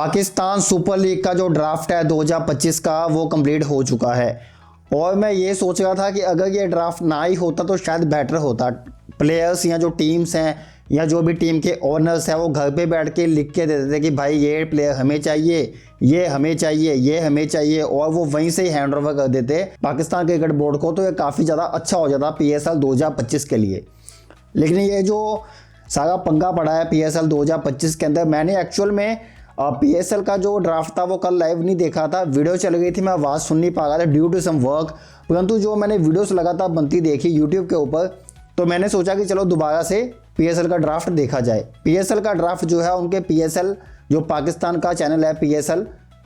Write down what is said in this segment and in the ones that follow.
Pakistan super league का जो draft है 2025 का वो कंप्लीट हो चुका है और मैं ये सोच रहा था कि अगर ये ड्राफ्ट ना ही होता तो शायद बेटर होता। प्लेयर्स या जो टीम्स हैं या जो भी टीम के ओनर्स हैं वो घर पे बैठ के लिख के देते थे कि भाई ये प्लेयर हमें चाहिए, ये हमें चाहिए, ये हमें चाहिए, और वो वहीं से ही हैंड ओवर कर देते पाकिस्तान क्रिकेट बोर्ड को। तो ये काफ़ी ज़्यादा अच्छा हो जाता PSL 2025 के लिए। लेकिन ये जो सारा पंगा पड़ा है PSL 2025 के अंदर, मैंने एक्चुअल में PSL का जो ड्राफ्ट था वो कल लाइव नहीं देखा था, वीडियो चल गई थी, मैं आवाज़ सुन नहीं पा रहा था ड्यू टू सम वर्क। परंतु जो मैंने वीडियोस लगातार बनती देखी यूट्यूब के ऊपर, तो मैंने सोचा कि चलो दोबारा से PSL का ड्राफ्ट देखा जाए। PSL का ड्राफ्ट जो है उनके PSL जो पाकिस्तान का चैनल है PSL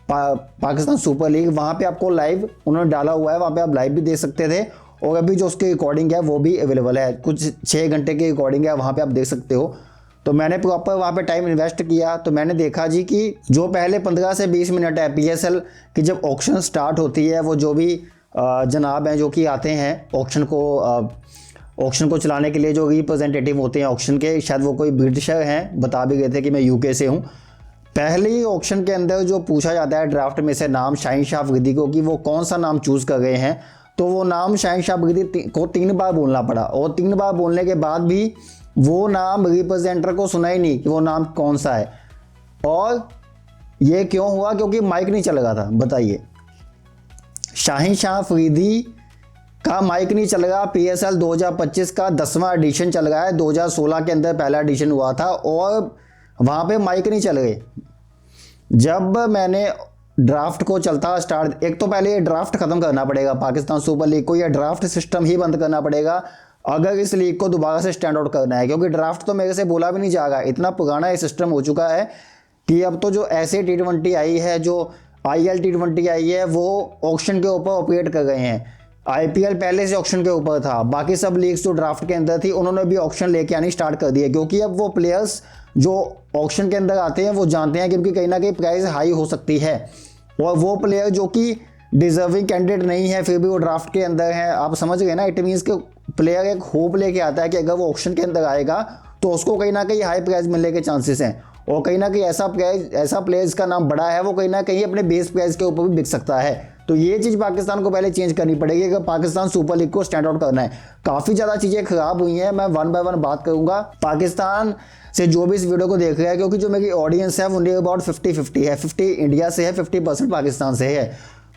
पाकिस्तान सुपर लीग, वहाँ पे आपको लाइव उन्होंने डाला हुआ है, वहाँ पे आप लाइव भी देख सकते थे और अभी जो उसकी रिकॉर्डिंग है वो भी अवेलेबल है, कुछ 6 घंटे की रिकॉर्डिंग है, वहाँ पे आप देख सकते हो। तो मैंने प्रॉपर वहाँ पे टाइम इन्वेस्ट किया, तो मैंने देखा जी कि जो पहले 15 से 20 मिनट है PSL की जब ऑक्शन स्टार्ट होती है, वो जो भी जनाब हैं जो कि आते हैं ऑक्शन को चलाने के लिए, जो रिप्रेजेंटेटिव होते हैं ऑक्शन के, शायद वो कोई ब्रिटिशर हैं, बता भी गए थे कि मैं UK से हूँ। पहले ही ऑक्शन के अंदर जो पूछा जाता है ड्राफ्ट में से नाम शाहीन शाह अफरीदी को कि वो कौन सा नाम चूज़ कर गए हैं, तो वो नाम शाहीन शाह अफरीदी को 3 बार बोलना पड़ा और 3 बार बोलने के बाद भी वो नाम रिप्रेजेंटर को सुना ही नहीं कि वो नाम कौन सा है। और ये क्यों हुआ? क्योंकि माइक नहीं चल रहा था। बताइए, शाहीन शाह अफरीदी का माइक नहीं चल रहा। PSL 2025 का 10वां एडिशन चल रहा है, 2016 के अंदर पहला एडिशन हुआ था और वहाँ पे माइक नहीं चल रहे। जब मैंने ड्राफ्ट को चलता स्टार्ट, एक तो पहले ये ड्राफ्ट खत्म करना पड़ेगा पाकिस्तान सुपर लीग को, यह ड्राफ्ट सिस्टम ही बंद करना पड़ेगा अगर इस लीग को दोबारा से स्टैंड आउट करना है, क्योंकि ड्राफ्ट तो मेरे से बोला भी नहीं जाएगा, इतना पुराना ये सिस्टम हो चुका है कि अब तो जो ऐसे T20 आई है, जो IL T20 आई है, वो ऑक्शन के ऊपर ऑपरेट कर गए हैं। IPL पहले से ऑक्शन के ऊपर था, बाकी सब लीग्स जो ड्राफ्ट के अंदर थी उन्होंने भी ऑक्शन लेके आनी स्टार्ट कर दी है, क्योंकि अब वो प्लेयर्स जो ऑक्शन के अंदर आते हैं वो जानते हैं कि उनकी कहीं ना कहीं प्राइस हाई हो सकती है, और वो प्लेयर जो कि डिजर्विंग कैंडिडेट नहीं है फिर भी वो ड्राफ्ट के अंदर है। आप समझ गए ना? इट मीन्स कि प्लेयर एक होप लेके आता है कि अगर वो ऑक्शन के अंदर आएगा तो उसको कहीं ना कहीं हाई प्राइस मिलने के चांसेस हैं, और कहीं ना कहीं ऐसा प्लेयर जिसका नाम बड़ा है वो कहीं ना कहीं अपने बेस प्राइस के ऊपर भी बिक सकता है। तो ये चीज़ पाकिस्तान को पहले चेंज करनी पड़ेगी अगर पाकिस्तान सुपर लीग को स्टैंड आउट करना है। काफ़ी ज़्यादा चीज़ें खराब हुई हैं, मैं 1 बाय 1 बात करूँगा। पाकिस्तान से जो भी इस वीडियो को देख रहा है, क्योंकि जो मेरी ऑडियंस है वो नियर अबाउट 50-50 है, 50 इंडिया से है, 50% पाकिस्तान से है,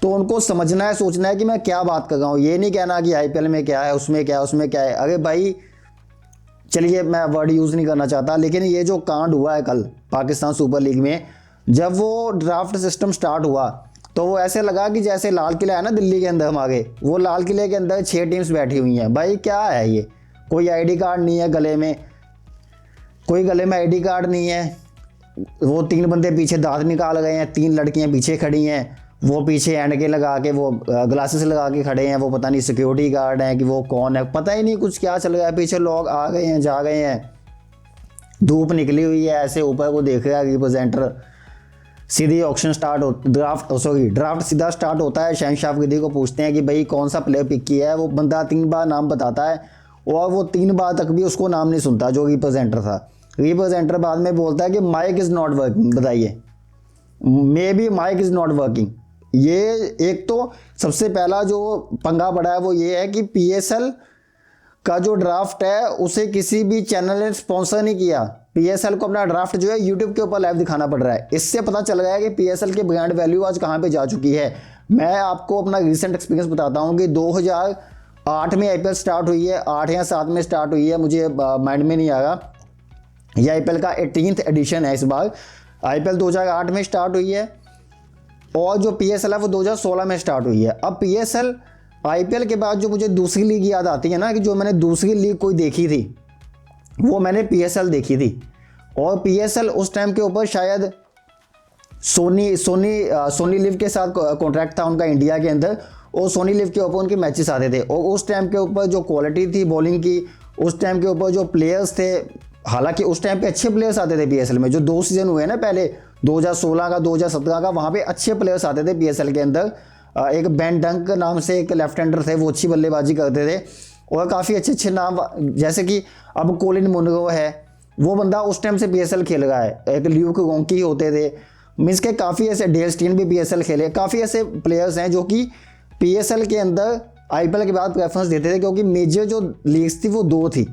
तो उनको समझना है, सोचना है कि मैं क्या बात कर रहा हूँ। ये नहीं कहना कि IPL में क्या है, उसमें क्या है, उसमें क्या है। अरे भाई चलिए, मैं वर्ड यूज़ नहीं करना चाहता, लेकिन ये जो कांड हुआ है कल पाकिस्तान सुपर लीग में, जब वो ड्राफ्ट सिस्टम स्टार्ट हुआ तो वो ऐसे लगा कि जैसे लाल किला है ना दिल्ली के अंदर हमारे, वो लाल किले के अंदर 6 टीम्स बैठी हुई हैं। भाई क्या है ये? कोई ID कार्ड नहीं है गले में, कोई गले में ID कार्ड नहीं है, वो 3 बंदे पीछे दांत निकाल गए हैं, 3 लड़कियां पीछे खड़ी हैं, वो पीछे एनके लगा के, वो ग्लासेस लगा के खड़े हैं, वो पता नहीं सिक्योरिटी गार्ड हैं कि वो कौन है, पता ही नहीं कुछ क्या चल रहा है। पीछे लोग आ गए हैं, जा गए हैं, धूप निकली हुई है, ऐसे ऊपर को देख रहा है रिप्रेजेंटर। सीधी ऑक्शन ड्राफ्ट सीधा स्टार्ट होता है। शाहीन शाह अफरीदी को पूछते हैं कि भाई कौन सा प्लेयर पिक किया है, वो बंदा 3 बार नाम बताता है और वो 3 बार तक भी उसको नाम नहीं सुनता जो रिप्रेजेंटर था। रिप्रेजेंटर बाद में बोलता है कि माइक इज़ नॉट वर्किंग। बताइए, maybe mic is not working. ये एक तो सबसे पहला जो पंगा पड़ा है वो ये है कि PSL का जो ड्राफ्ट है उसे किसी भी चैनल ने स्पॉन्सर नहीं किया। PSL को अपना ड्राफ्ट जो है यूट्यूब के ऊपर लाइव दिखाना पड़ रहा है। इससे पता चल गया है कि PSL की ब्रांड वैल्यू आज कहाँ पे जा चुकी है। मैं आपको अपना रिसेंट एक्सपीरियंस बताता हूँ कि 2008 में IPL स्टार्ट हुई है, 8 या 7 में स्टार्ट हुई है, मुझे माइंड में नहीं आ रहा। यह IPL का 18th एडिशन है इस बार। IPL 2008 में स्टार्ट हुई है और जो PSL है वो 2016 में स्टार्ट हुई है। अब PSL IPL के बाद जो मुझे दूसरी लीग याद आती है ना, कि जो मैंने दूसरी लीग कोई देखी थी वो मैंने PSL देखी थी, और PSL उस टाइम के ऊपर शायद सोनी लिव के साथ कॉन्ट्रैक्ट था उनका इंडिया के अंदर, और सोनी लिव के ऊपर उनके मैचेस आते थे, और उस टाइम के ऊपर जो क्वालिटी थी बॉलिंग की, उस टाइम के ऊपर जो प्लेयर्स थे, हालांकि उस टाइम पे अच्छे प्लेयर्स आते थे PSL में। जो 2 सीजन हुए ना पहले, 2016 का 2017 का, वहाँ पे अच्छे प्लेयर्स आते थे PSL के अंदर। एक बेन डंक नाम से एक लेफ्ट हैंडर थे, वो अच्छी बल्लेबाजी करते थे, और काफ़ी अच्छे अच्छे नाम, जैसे कि अब कोलिन मुनरो है, वो बंदा उस टाइम से PSL खेल रहा है। एक ल्यूक गोंकी होते थे, मीन्स के काफ़ी ऐसे डेल स्टीन भी पीएसएल खेले, काफ़ी ऐसे प्लेयर्स हैं जो कि पीएसएल के अंदर आईपीएल के बाद प्रेफरेंस देते थे, क्योंकि मेजर जो लीग्स थी वो 2 थी।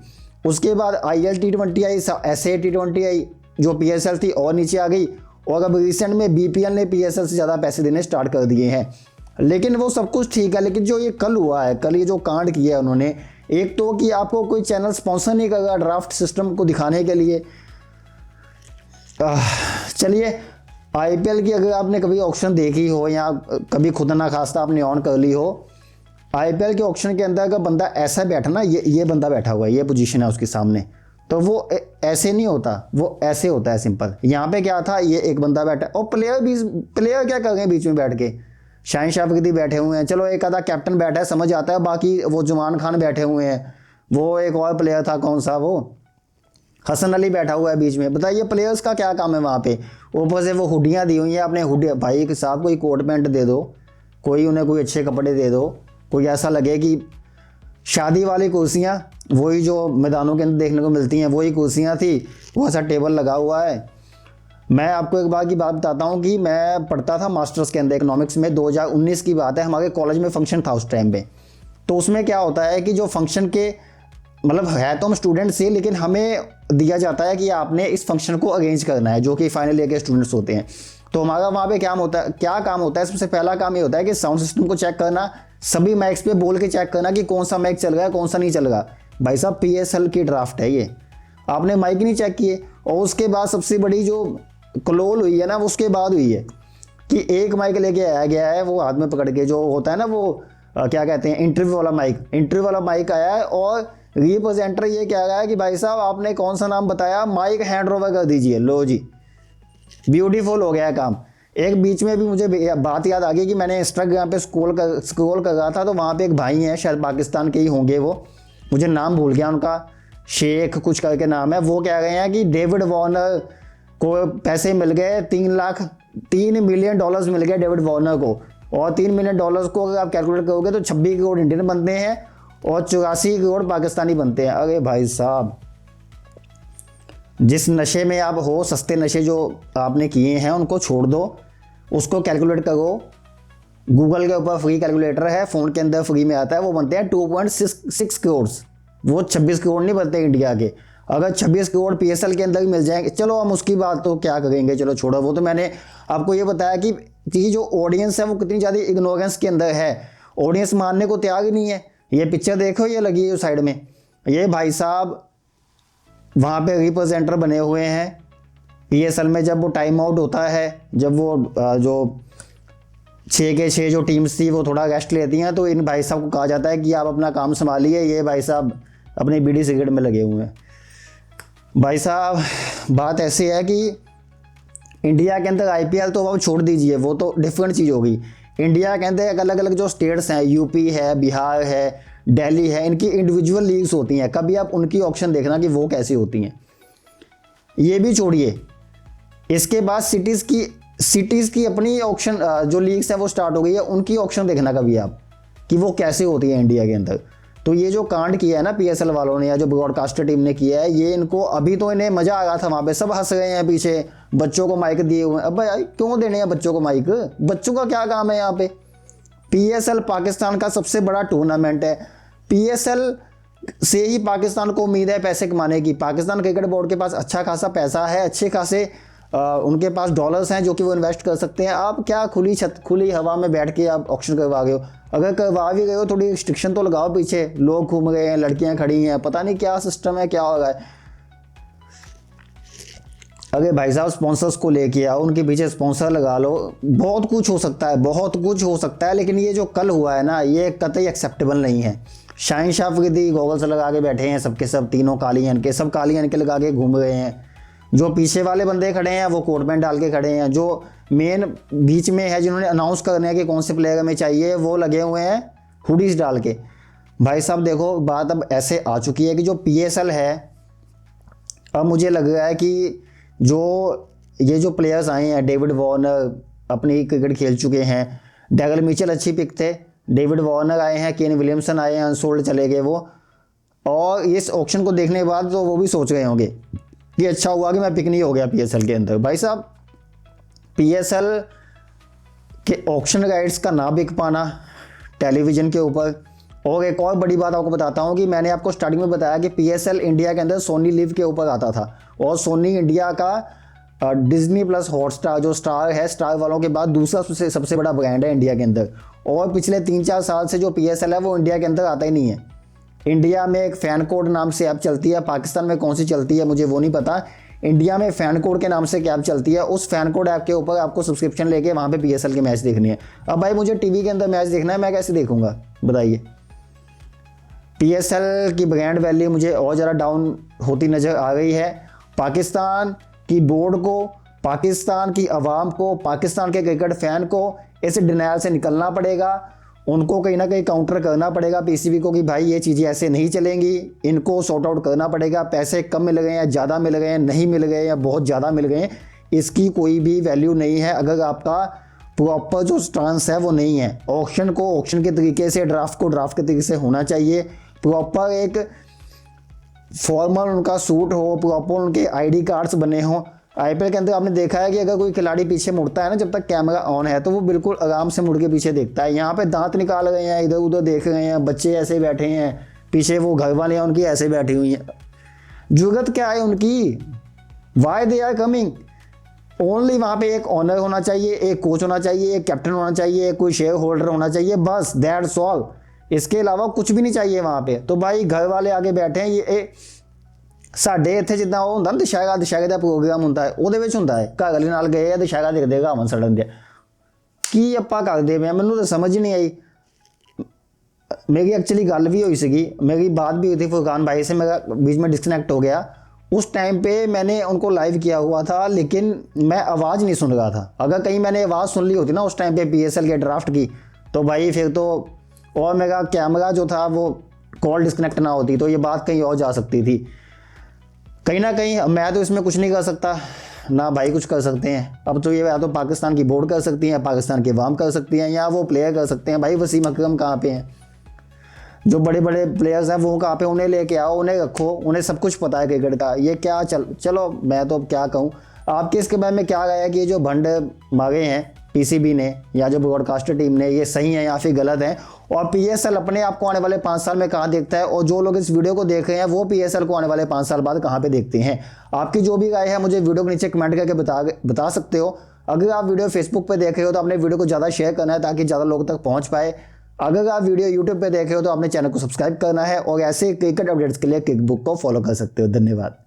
उसके बाद IL T20 आई, SA T20 आई जो पीएसएल थी और नीचे आ गई, और अब रिसेंट में बीपीएल ने पीएसएल से ज़्यादा पैसे देने स्टार्ट कर दिए हैं। लेकिन वो सब कुछ ठीक है, लेकिन जो ये कल हुआ है, कल ये जो कांड किया है उन्होंने, एक तो कि आपको कोई चैनल स्पॉन्सर नहीं कर रहा ड्राफ्ट सिस्टम को दिखाने के लिए। चलिए, आईपीएल की अगर आपने कभी ऑक्शन देखी हो या कभी खुद ना खास्ता आपने ऑन कर ली हो, आईपीएल के ऑक्शन के अंदर अगर बंदा ऐसा बैठा ना, ये बंदा बैठा हुआ है, ये पोजीशन है उसके सामने, तो वो ऐसे नहीं होता, वो ऐसे होता है सिंपल। यहाँ पे क्या था, ये एक बंदा बैठा और प्लेयर क्या कर रहे हैं बीच में बैठ के, शाहीन शाह अफरीदी बैठे हुए हैं, चलो एक आधा कैप्टन बैठा है समझ आता है, बाकी वो जुमान खान बैठे हुए हैं, वो एक और प्लेयर था, कौन सा वो हसन अली बैठा हुआ है बीच में। बताइए प्लेयर्स का क्या काम है वहाँ पे। ऊपर से वो हुडियाँ दी हुई हैं, अपने हुडिया भाई के साथ कोई कोट पैंट दे दो, कोई उन्हें कोई अच्छे कपड़े दे दो, कोई ऐसा लगे कि शादी वाली कुर्सियाँ वही जो मैदानों के अंदर देखने को मिलती हैं वही कुर्सियाँ थी, वो ऐसा टेबल लगा हुआ है। मैं आपको एक बार की बात बताता हूँ कि मैं पढ़ता था मास्टर्स के अंदर इकोनॉमिक्स में, 2019 की बात है, हमारे कॉलेज में फंक्शन था उस टाइम पे। तो उसमें क्या होता है कि जो फंक्शन के मतलब है तो हम स्टूडेंट से, लेकिन हमें दिया जाता है कि आपने इस फंक्शन को अरेंज करना है, जो कि फाइनल ईयर के स्टूडेंट्स होते हैं। तो हमारा वहाँ पे क्या काम होता है, सबसे पहला काम ये होता है कि साउंड सिस्टम को चेक करना, सभी माइक्स पे बोल के चेक करना कि कौन सा माइक चल रहा है कौन सा नहीं चल रहा। भाई साहब पीएसएल की ड्राफ्ट है ये, आपने माइक नहीं चेक किए। और उसके बाद सबसे बड़ी जो क्लोल हुई है ना, वो उसके बाद हुई है कि एक माइक लेके आया गया है, वो हाथ में पकड़ के, जो होता है ना वो क्या कहते हैं इंटरव्यू वाला माइक आया है, और रिप्रेजेंटर ये कह रहा है कि भाई साहब आपने कौन सा नाम बताया, माइक हैंड ओवर कर दीजिए। लो जी, ब्यूटीफुल हो गया काम। एक बीच में भी मुझे बात याद आ गई कि मैंने इंस्टाग्राम पे स्क्रॉल कर रहा था, तो वहाँ पे एक भाई हैं, शायद पाकिस्तान के ही होंगे वो, मुझे नाम भूल गया उनका, शेख कुछ करके नाम है। वो कह रहे हैं कि डेविड वार्नर को पैसे मिल गए, $3 मिलियन मिल गए डेविड वार्नर को, और $3 मिलियन को अगर आप कैलकुलेट करोगे तो 26 करोड़ इंडियन बनते हैं और 84 करोड़ पाकिस्तानी बनते हैं। अरे भाई साहब, जिस नशे में आप हो, सस्ते नशे जो आपने किए हैं उनको छोड़ दो, उसको कैलकुलेट करो। गूगल के ऊपर फ्री कैलकुलेटर है, फ़ोन के अंदर फ्री में आता है, वो बनते हैं 2.6 करोड़। वो 26 करोड़ नहीं बनते इंडिया के। अगर 26 करोड़ पीएसएल के अंदर ही मिल जाएंगे, चलो हम उसकी बात तो क्या करेंगे, चलो छोड़ो। वो तो मैंने आपको ये बताया कि जो ऑडियंस है वो कितनी ज़्यादा इग्नोरेंस के अंदर है, ऑडियंस मानने को तैयार ही नहीं है। ये पिक्चर देखो, ये लगी है साइड में, ये भाई साहब वहाँ पे रिप्रेजेंटर बने हुए हैं पीएसएल में। जब वो टाइम आउट होता है, जब वो जो 6 के 6 जो टीम्स थी वो थोड़ा रेस्ट लेती हैं, तो इन भाई साहब को कहा जाता है कि आप अपना काम संभालिए, ये भाई साहब अपनी बीड़ी सिगरेट में लगे हुए हैं। भाई साहब बात ऐसी है कि इंडिया के अंदर आईपीएल तो अब छोड़ दीजिए, वो तो डिफरेंट चीज़ होगी। इंडिया के अंदर अलग अलग जो स्टेट्स हैं, यूपी है, बिहार है, दिल्ली है, इनकी इंडिविजुअल लीग्स होती हैं। कभी आप उनकी ऑक्शन देखना कि वो कैसी होती हैं। ये भी छोड़िए, इसके बाद सिटीज़ की अपनी ऑक्शन जो लीग्स हैं वो स्टार्ट हो गई है, उनकी ऑक्शन देखना कभी आप कि वो कैसे होती है इंडिया के अंदर। तो ये जो कांड किया है ना पीएसएल वालों ने या जो ब्रॉडकास्टर टीम ने किया है, ये इनको अभी तो इन्हें मज़ा आ रहा था, वहाँ पे सब हंस रहे हैं पीछे, बच्चों को माइक दिए हुए हैं। अब भाई क्यों देने हैं बच्चों को माइक, बच्चों का क्या काम है यहाँ पे। पीएसएल पाकिस्तान का सबसे बड़ा टूर्नामेंट है, पीएसएल से ही पाकिस्तान को उम्मीद है पैसे कमाने की। पाकिस्तान क्रिकेट बोर्ड के पास अच्छा खासा पैसा है, अच्छे खासे उनके पास डॉलर्स हैं जो कि वो इन्वेस्ट कर सकते हैं। आप क्या खुली हवा में बैठ के आप ऑक्शन करवा गए हो। अगर करवा भी गए हो थोड़ी रिस्ट्रिक्शन तो लगाओ, पीछे लोग घूम गए हैं, लड़कियां खड़ी हैं, पता नहीं क्या सिस्टम है, क्या हो रहा है। अगर भाई साहब स्पॉन्सर्स को लेके आओ, उनके पीछे स्पॉन्सर लगा लो, बहुत कुछ हो सकता है, बहुत कुछ हो सकता है। लेकिन ये जो कल हुआ है ना, ये कतई एक्सेप्टेबल नहीं है। शाहीन शाह अफरीदी गॉगल्स लगा के बैठे हैं, सबके सब तीनों काली अन के, सब काली अन के लगा के घूम रहे हैं। जो पीछे वाले बंदे खड़े हैं वो कोट पैंट डाल के खड़े हैं। जो मेन बीच में है, जिन्होंने अनाउंस करने हैं कि कौन से प्लेयर हमें चाहिए, वो लगे हुए हैं हुडीज डाल के। भाई साहब देखो, बात अब ऐसे आ चुकी है कि जो पीएसएल है, अब मुझे लग रहा है कि ये जो प्लेयर्स आए हैं, डेविड वार्नर अपनी क्रिकेट खेल चुके हैं, डैगल मिचेल अच्छी पिक थे, डेविड वार्नर आए हैं, केन विलियमसन आए हैं, अनसोल्ड चले गए वो। और इस ऑक्शन को देखने के बाद तो वो भी सोच रहे होंगे कि अच्छा हुआ कि मैं पिक नहीं हो गया पीएसएल के अंदर। भाई साहब पीएसएल के ऑक्शन राइट्स का ना बिक पाना टेलीविज़न के ऊपर। और एक और बड़ी बात आपको बताता हूँ कि मैंने आपको स्टार्टिंग में बताया कि पीएसएल इंडिया के अंदर सोनी लिव के ऊपर आता था, और सोनी इंडिया का डिज्नी प्लस हॉटस्टार जो स्टार है, स्टार वालों के बाद दूसरा सबसे बड़ा ब्रांड है इंडिया के अंदर। और पिछले 3-4 साल से जो पीएसएल है वो इंडिया के अंदर आता ही नहीं है। इंडिया में एक फैन कोड नाम से ऐप चलती है, पाकिस्तान में कौन सी चलती है मुझे वो नहीं पता। इंडिया में फैन कोड के नाम से एक ऐप चलती है, उस फैन कोड ऐप के ऊपर आपको सब्सक्रिप्शन लेके वहाँ पे पीएसएल के मैच देखने हैं। अब भाई मुझे टीवी के अंदर मैच देखना है, मैं कैसे देखूंगा बताइए। पीएसएल की ब्रांड वैल्यू मुझे और ज़्यादा डाउन होती नज़र आ रही है। पाकिस्तान की बोर्ड को, पाकिस्तान की आवाम को, पाकिस्तान के क्रिकेट फैन को इस डिनायल से निकलना पड़ेगा। उनको कहीं ना कहीं काउंटर करना पड़ेगा पीसीबी को कि भाई ये चीज़ें ऐसे नहीं चलेंगी, इनको सॉर्ट आउट करना पड़ेगा। पैसे कम मिल गए या ज़्यादा मिल गए हैं, नहीं मिल गए या बहुत ज़्यादा मिल गए, इसकी कोई भी वैल्यू नहीं है अगर आपका प्रॉपर जो स्टांस है वो नहीं है। ऑक्शन को ऑक्शन के तरीके से, ड्राफ्ट को ड्राफ्ट के तरीके से होना चाहिए। प्रॉपर एक फॉर्मल उनका सूट हो, प्रॉपर उनके आईडी कार्ड्स बने हों। आईपीएल के अंदर आपने देखा है कि अगर कोई खिलाड़ी पीछे मुड़ता है ना, जब तक कैमरा ऑन है तो वो बिल्कुल आराम से मुड़ के पीछे देखता है। यहाँ पे दांत निकाल रहे हैं, इधर उधर देख रहे हैं, बच्चे ऐसे बैठे हैं, पीछे वो घर वाले हैं उनकी ऐसे बैठी हुई हैं। जरूरत क्या है उनकी? Why they are coming? Only वहाँ पे एक ऑनर होना चाहिए, एक कोच होना चाहिए, एक कैप्टन होना चाहिए, कोई शेयर होल्डर होना चाहिए, बस दैट्स ऑल। इसके अलावा कुछ भी नहीं चाहिए वहाँ पे। तो भाई घर वाले आगे बैठे हैं, ये ਸਾਡੇ ਇੱਥੇ ਜਿੱਦਾਂ ਉਹ ਹੁੰਦਾ ਨਾ ਦੁਸ਼ਹਿਰਾ ਦਾ ਪ੍ਰੋਗਰਾਮ ਹੁੰਦਾ ਹੈ, ਉਹਦੇ ਵਿੱਚ ਹੁੰਦਾ ਹੈ ਘਰ ਵਾਲੇ ਨਾਲ ਗਏ ਆ ਦੁਸ਼ਹਿਰਾ ਦੇਖਦੇ ਘਾਵਨ ਸੜਨ ਦੇ। ਕੀ ਆਪਾਂ ਕਰਦੇ ਪਏ, ਮੈਨੂੰ ਤਾਂ ਸਮਝ ਨਹੀਂ आई। मेरी एक्चुअली गल भी हुई सी, मेरी बात भी हुई थी फुरकान भाई से, मेरा बीच में डिस्कनेक्ट हो गया। उस टाइम पे मैंने उनको लाइव किया हुआ था, लेकिन मैं आवाज़ नहीं सुन रहा था। अगर कहीं मैंने आवाज़ सुन ली होती ना उस टाइम पे पीएसएल के ड्राफ्ट की, तो भाई फिर तो, और मेरा कैमरा जो था वो कॉल डिस्कनेक्ट ना होती, तो ये बात कहीं और जा सकती थी। कहीं ना कहीं मैं तो इसमें कुछ नहीं कर सकता, ना भाई कुछ कर सकते हैं। अब तो ये या तो पाकिस्तान की बोर्ड कर सकती है, पाकिस्तान की अवाम कर सकती हैं, या वो प्लेयर कर सकते हैं। भाई वसीम अकरम कहाँ पे हैं? जो बड़े बड़े प्लेयर्स हैं वो कहाँ पे? उन्हें लेके आओ, उन्हें रखो, उन्हें सब कुछ पता है क्रिकेट का। ये क्या चलो मैं तो क्या कहूँ। आपके इसके बारे में क्या गया कि ये जो भंड मांगे हैं पीसीबी ने या जो ब्रॉडकास्टर टीम ने, ये सही है या फिर गलत है? और पीएसएल अपने आप को आने वाले 5 साल में कहाँ देखता है, और जो लोग इस वीडियो को देख रहे हैं वो पीएसएल को आने वाले 5 साल बाद कहाँ पे देखते हैं? आपकी जो भी राय है मुझे वीडियो के नीचे कमेंट करके बता सकते हो। अगर आप वीडियो फेसबुक पे देख रहे हो तो अपने वीडियो को ज़्यादा शेयर करना है ताकि ज़्यादा लोगों तक पहुँच पाए। अगर आप वीडियो यूट्यूब पे देख रहे हो तो अपने चैनल को सब्सक्राइब करना है, और ऐसे क्रिकेट अपडेट्स के लिए क्रिकबुक को फॉलो कर सकते हो। धन्यवाद।